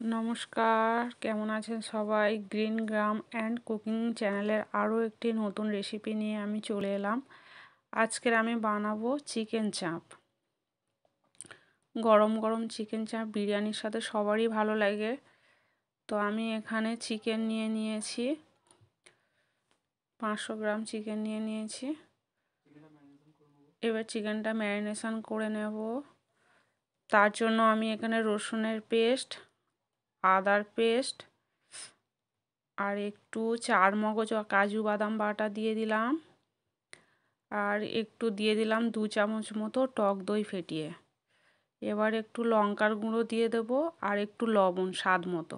নমস্কার, কেমন আছেন সবাই? গ্রিন গ্রাম অ্যান্ড কুকিং চ্যানেলের আরও একটি নতুন রেসিপি নিয়ে আমি চলে এলাম। আজকের আমি বানাবো চিকেন চাপ। গরম গরম চিকেন চাপ বিরিয়ানির সাথে সবারই ভালো লাগে। তো আমি এখানে চিকেন নিয়ে নিয়েছি, 500 গ্রাম চিকেন নিয়ে নিয়েছি। এবার চিকেনটা ম্যারিনেশন করে নেব। তার জন্য আমি এখানে রসুনের পেস্ট, আদার পেস্ট আর একটু চারমগজ ও কাজু বাদাম বাটা দিয়ে দিলাম, আর একটু দিয়ে দিলাম 2 চামচ মতো টক দই ফেটিয়ে। এবার একটু লঙ্কার গুঁড়ো দিয়ে দেব আর একটু লবণ স্বাদ মতো।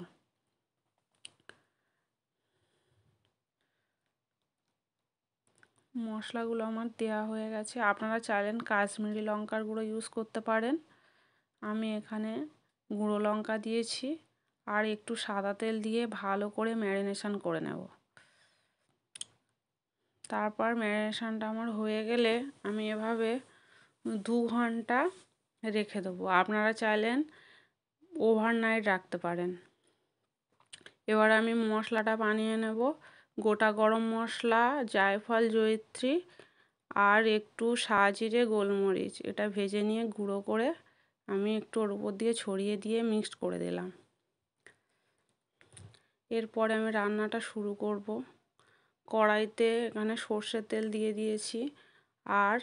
মশলাগুলো আমার দেওয়া হয়ে গেছে। আপনারা চাইলেন কাশ্মীরি লঙ্কার গুঁড়ো ইউজ করতে পারেন। আমি এখানে গুঁড়ো লঙ্কা দিয়েছি আর একটু সাদা তেল দিয়ে ভালো করে ম্যারিনেশন করে নেব। তারপর ম্যারিনেশনটা আমার হয়ে গেলে আমি এভাবে 2 ঘন্টা রেখে দেবো। আপনারা চাইলেন ওভারনাইট রাখতে পারেন। এবার আমি মশলাটা বানিয়ে নেব। গোটা গরম মশলা, জায়ফল, জয়িত্রী আর একটু সাজিরে গোলমরিচ এটা ভেজে নিয়ে গুঁড়ো করে আমি একটু ওর উপর দিয়ে ছড়িয়ে দিয়ে মিক্সড করে দিলাম। এরপরে আমি রান্নাটা শুরু করব। কড়াইতে এখানে সর্ষের তেল দিয়ে দিয়েছি আর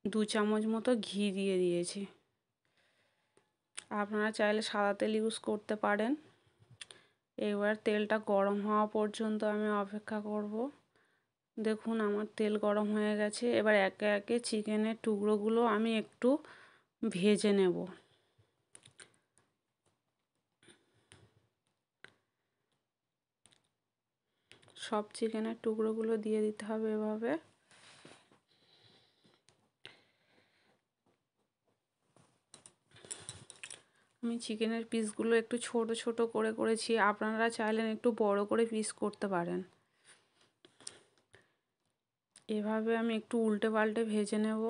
2 চামচ মতো ঘি দিয়ে দিয়েছি। আপনারা চাইলে সাদা তেল ইউজ করতে পারেন। এবার তেলটা গরম হওয়া পর্যন্ত আমি অপেক্ষা করব। দেখুন আমার তেল গরম হয়ে গেছে। এবার একে একে চিকেনের টুকরোগুলো আমি একটু ভেজে নেব। সব চিকেনের টুকরোগুলো দিয়ে দিতে হবে এভাবে। আমি চিকেনের পিসগুলো একটু ছোট ছোট করে করেছি। আপনারা চাইলেন একটু বড় করে পিস করতে পারেন। এভাবে আমি একটু উল্টে পাল্টে ভেজে নেব।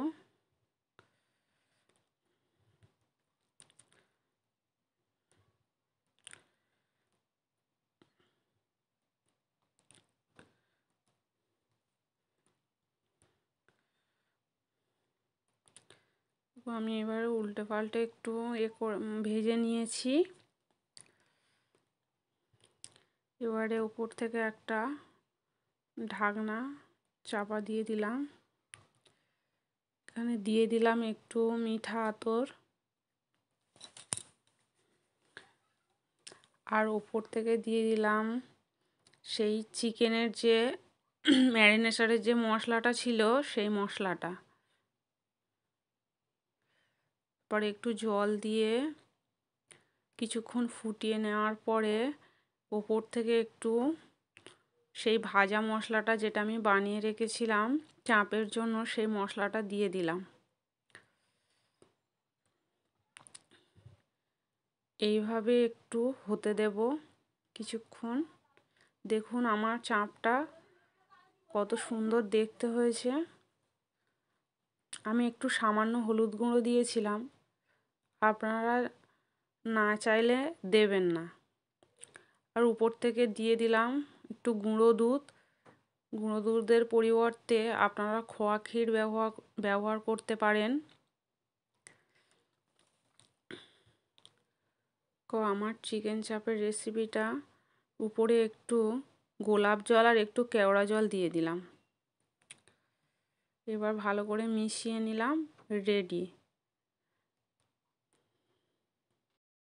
আমি এবারে উল্টে পাল্টে একটু ভেজে নিয়েছি। এবারে উপর থেকে একটা ঢাকনা চাপা দিয়ে দিলাম। এখানে দিয়ে দিলাম একটু মিঠা আতর আর উপর থেকে দিয়ে দিলাম সেই চিকেনের যে ম্যারিনেশনের যে মশলাটা ছিল সেই মশলাটা। পরে একটু জল দিয়ে কিছুক্ষণ ফুটিয়ে নেওয়ার পরে ওপর থেকে একটু সেই ভাজা মশলাটা যেটা আমি বানিয়ে রেখেছিলাম চাপের জন্য সেই মশলাটা দিয়ে দিলাম। এইভাবে একটু হতে দেব কিছুক্ষণ। দেখুন আমার চাপটা কত সুন্দর দেখতে হয়েছে। আমি একটু সামান্য হলুদ গুঁড়ো দিয়েছিলাম, আপনারা না চাইলে দেবেন না। আর উপর থেকে দিয়ে দিলাম একটু গুঁড়ো দুধ। গুঁড়ো দুধের পরিবর্তে আপনারা খোয়া ক্ষীর ব্যবহার করতে পারেন। আমার চিকেন চাপের রেসিপিটা উপরে একটু গোলাপ জল আর একটু কেওড়া জল দিয়ে দিলাম। এবার ভালো করে মিশিয়ে নিলাম। রেডি।